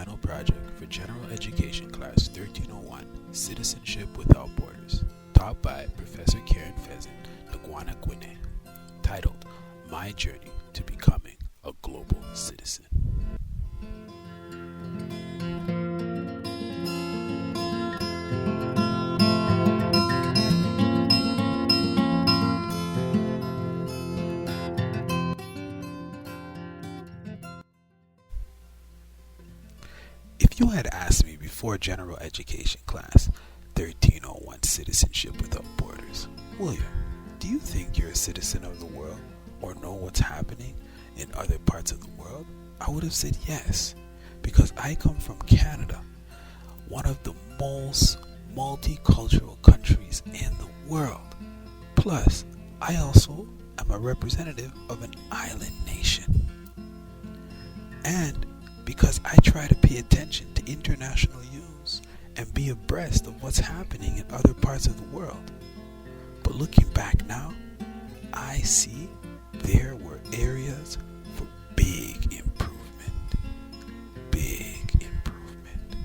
final project for General Education Class 1301, Citizenship Without Borders, taught by Professor Karen Pheasant, Nguana Gwine, titled My Journey to Becoming a Global Citizen. If you had asked me before General Education Class 1301 Citizenship Without Borders, William, do you think you're a citizen of the world or know what's happening in other parts of the world? I would have said yes, because I come from Canada, one of the most multicultural countries in the world. Plus, I also am a representative of an island nation. And because I try to pay attention to international news and be abreast of what's happening in other parts of the world. But looking back now, I see there were areas for big improvement. Big improvement.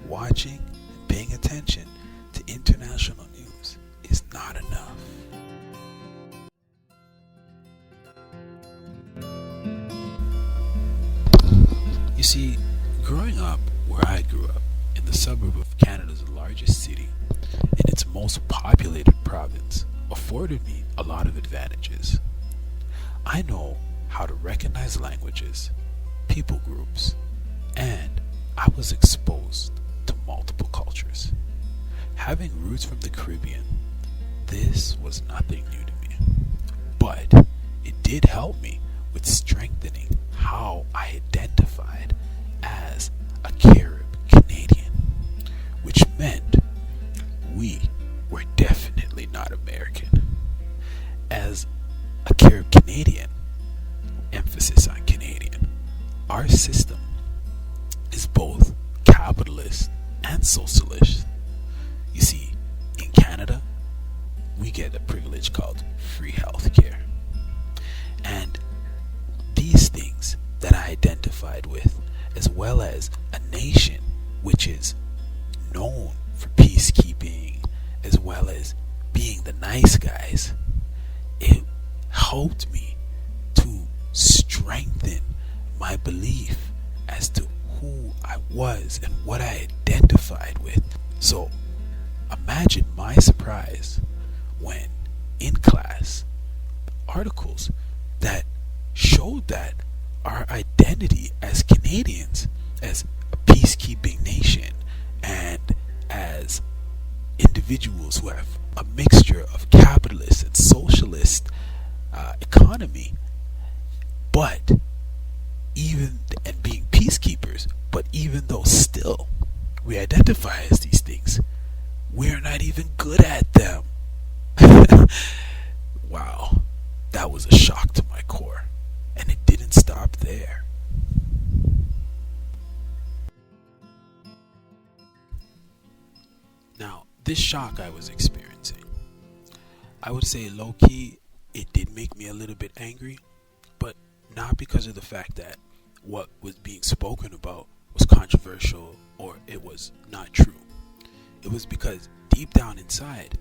Watching and paying attention to international news is not enough. You see, growing up where I grew up, in the suburb of Canada's largest city, in its most populated province, afforded me a lot of advantages. I know how to recognize languages, people groups, and I was exposed to multiple cultures. Having roots from the Caribbean, this was nothing new to me. But it did help me with strengthening how I identified as a Carib Canadian, which meant we were definitely not American. As a Carib Canadian, emphasis on Canadian, our system is both capitalist and socialist. You see, in Canada, we get a privilege called free healthcare. And these things that I identified with, as well as a nation which is known for peacekeeping, as well as being the nice guys, it helped me to strengthen my belief as to who I was and what I identified with. So imagine my surprise when in class, articles that showed that our identity as Canadians, as a peacekeeping nation, and as individuals who have a mixture of capitalist and socialist economy, but even and being peacekeepers, but even though still we identify as these things, we're not even good at them. Wow, that was a shock to my core. And it didn't stop there. Now, this shock I was experiencing, I would say low-key, it did make me a little bit angry, but not because of the fact that what was being spoken about was controversial or it was not true. It was because deep down inside,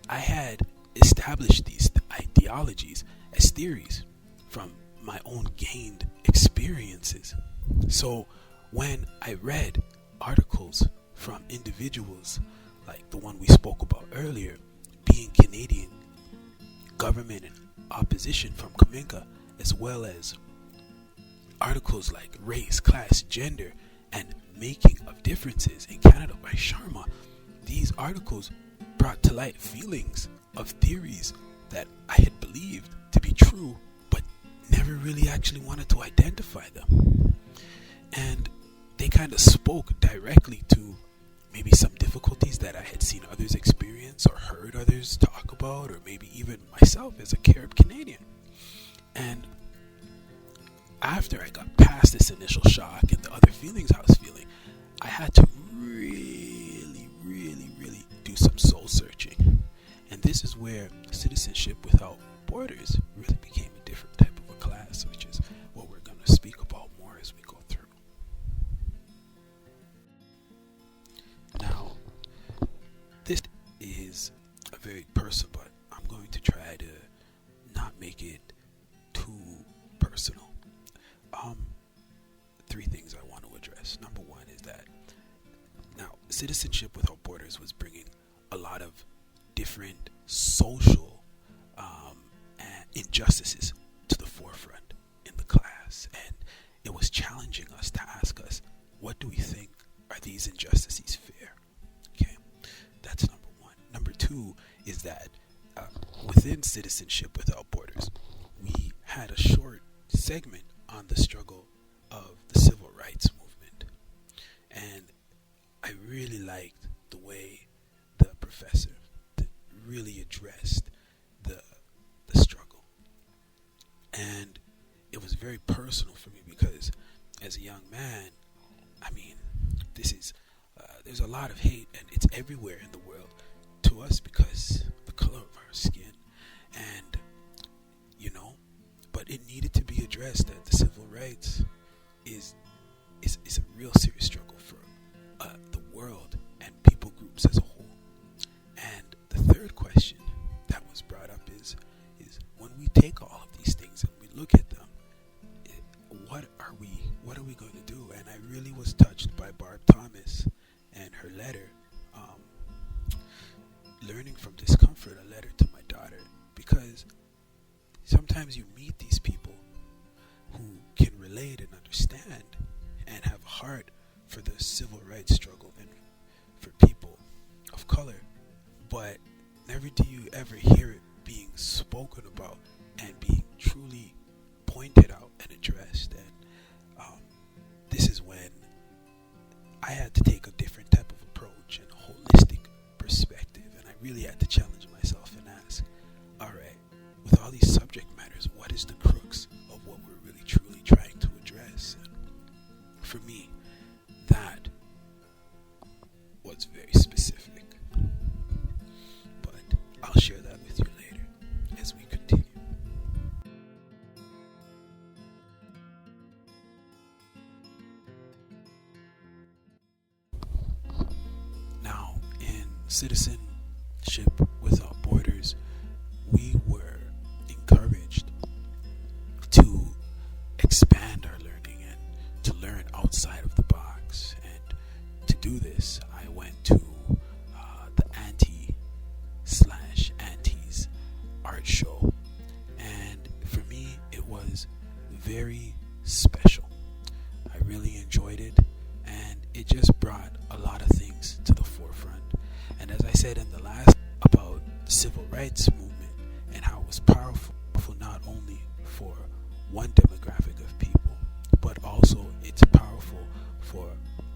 I had established these ideologies as theories from my own gained experiences. So when I read articles from individuals like the one we spoke about earlier, being Canadian, government and opposition from Kaminga, as well as articles like race, class, gender, and making of differences in Canada by Sharma, these articles brought to light feelings of theories that I had believed to be true, but never really actually wanted to identify them. And they kind of spoke directly to maybe some difficulties that I had seen others experience or heard others talk about, or maybe even myself as a Carib Canadian. And after I got past this initial shock and the other feelings I was feeling, I had to really do some soul searching. And this is where Citizenship Without Borders really became a different type of a class, which is what we're going to speak about more as we go through. very personal, but I'm going to try to not make it too personal. Um, Three things I want to address. Number one is that now Citizenship Without Borders was bringing a lot of different social injustices to the forefront in the class, and it was challenging us to ask us, what do we think, are these injustices fair? Okay, that's number one. Number two is that within Citizenship Without Borders, we had a short segment on the struggle of the civil rights movement, and I really liked the way the professor really addressed the struggle, and it was very personal for me because as a young man, I mean, this is there's a lot of hate, and it's everywhere in the world to us because the color of our skin, and but it needed to be addressed that the civil rights is a real serious struggle for the world and people groups as a whole. And the third question that was brought up is when we take all of these things and we look at them, what are we going to do? And I really was touched by Barb Thomas and her letter, learning from discomfort, a letter to my daughter, because sometimes you meet these people who can relate and understand and have a heart for the civil rights struggle and for people of color, but never do you ever hear it being spoken about and being truly pointed out and addressed. And this is when I had to take a different type of approach and a holistic perspective, and I really had to challenge myself and ask, all right, with all these subject matters, what is the crux of what we're really truly trying to address? And for me, that was very specific, but I'll share that with you later as we continue. Now, in Citizenship Without Borders, we were encouraged to expand our learning and to learn outside of the box. And to do this, I went to the Aunties art show, and for me, it was very special. I really enjoyed it, and it just brought a lot of things to the forefront. And as I said in the last about the civil rights movement and how it was powerful not only for one demographic of people, but also it's powerful for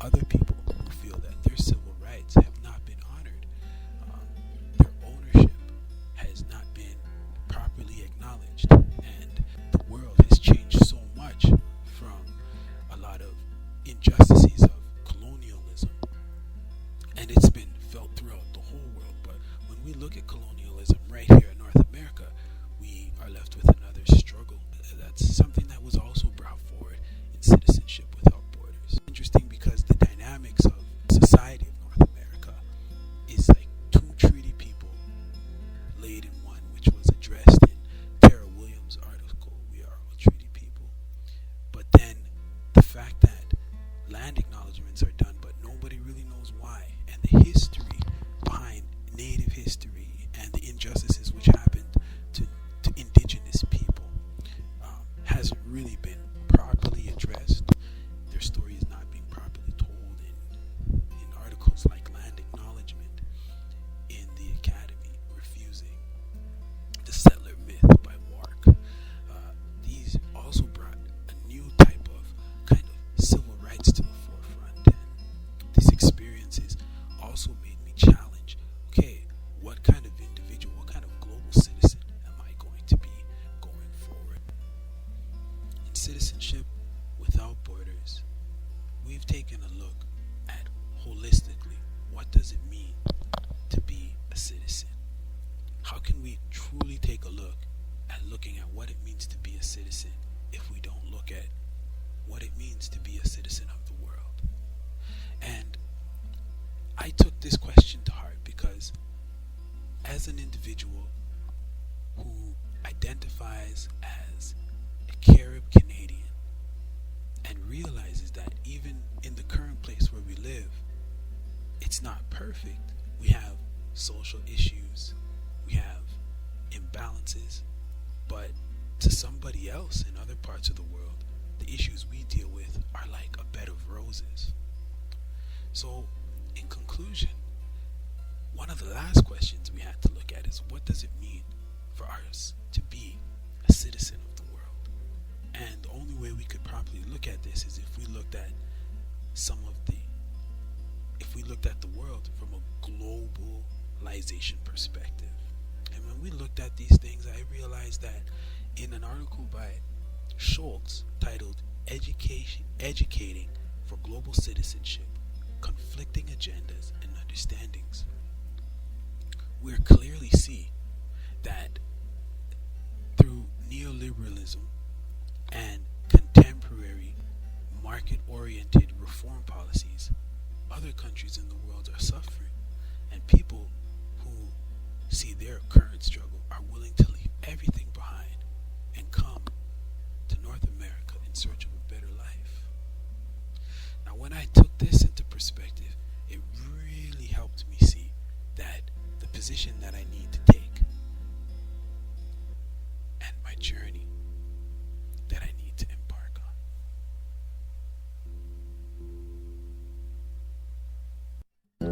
other people who feel that their civil rights have not been honored. Their ownership has not been properly acknowledged, and the world has changed so much from a lot of injustices of colonialism, and it's been felt throughout the whole world. But when we look at colonialism right here in North America, we are left with another struggle. That's something that was also brought forward in Citizenship Without Borders. Interesting because the dynamics of society of North America is like two treaty people laid in one, which was addressed in Tara Williams' article, We Are All Treaty People. But then the fact that land acknowledgements are done, but nobody really knows why, and the history behind Native history and the injustices which happened to indigenous people hasn't really been properly addressed. Their story is not being properly told in articles like Land Acknowledgement in the Academy, Refusing the Settler Myth by Wark. These also brought a new type of kind of civil rights to the forefront, and these experiences also made me challenge, okay, what kind of individual, what kind of global citizen am I going to be going forward? In Citizenship Without Borders, we've taken a look at holistically, what does it mean to be a citizen? How can we truly take a look at looking at what it means to be a citizen if we don't look at what it means to be a citizen of the world? And I took this question to heart because as an individual who identifies as a Carib Canadian and realizes that even in the current place where we live, it's not perfect. We have social issues, we have imbalances, but to somebody else in other parts of the world, the issues we deal with are like a bed of roses. So, in conclusion, one of the last questions we had to look at is, what does it mean for us to be a citizen of the world? And the only way we could properly look at this is if we looked at the world from a globalization perspective. And when we looked at these things, I realized that in an article by Schultz titled Educating for Global Citizenship, Conflicting Agendas and Understandings, we clearly see that through neoliberalism and contemporary market-oriented reform policies, other countries in the world are suffering, and people who see their current struggle are willing to leave everything behind and come to North America in search of a better life. Now, when I took this into perspective, it really helped me see that the position that I need to take and my journey that I need to embark on.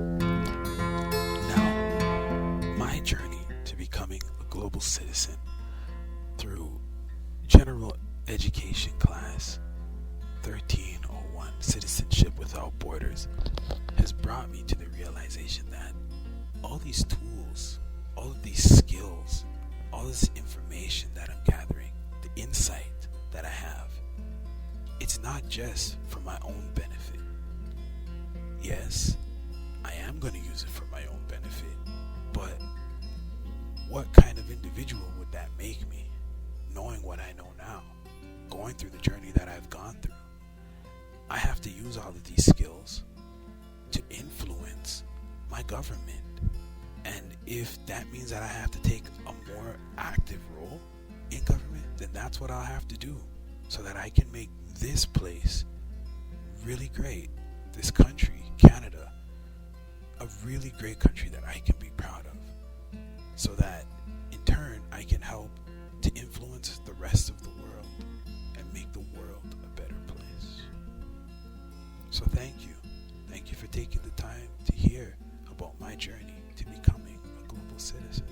Now, my journey to becoming a global citizen through general education class 1301, Citizenship Without Borders, has brought me to the realization that all these tools, all of these skills, all this information that I'm gathering, the insight that I have, it's not just for my own benefit. Yes, I am going to use it for my own benefit, but what kind of individual would that make me, knowing what I know now, going through the journey that I've gone through? I have to use all of these skills to influence my government. And if that means that I have to take a more active role in government, then that's what I'll have to do, so that I can make this place really great, this country, Canada, a really great country that I can be proud of, so that in turn I can help to influence the rest of the world and make the world a better place. So thank you. Thank you for taking the time to hear about my journey to becoming a global citizen.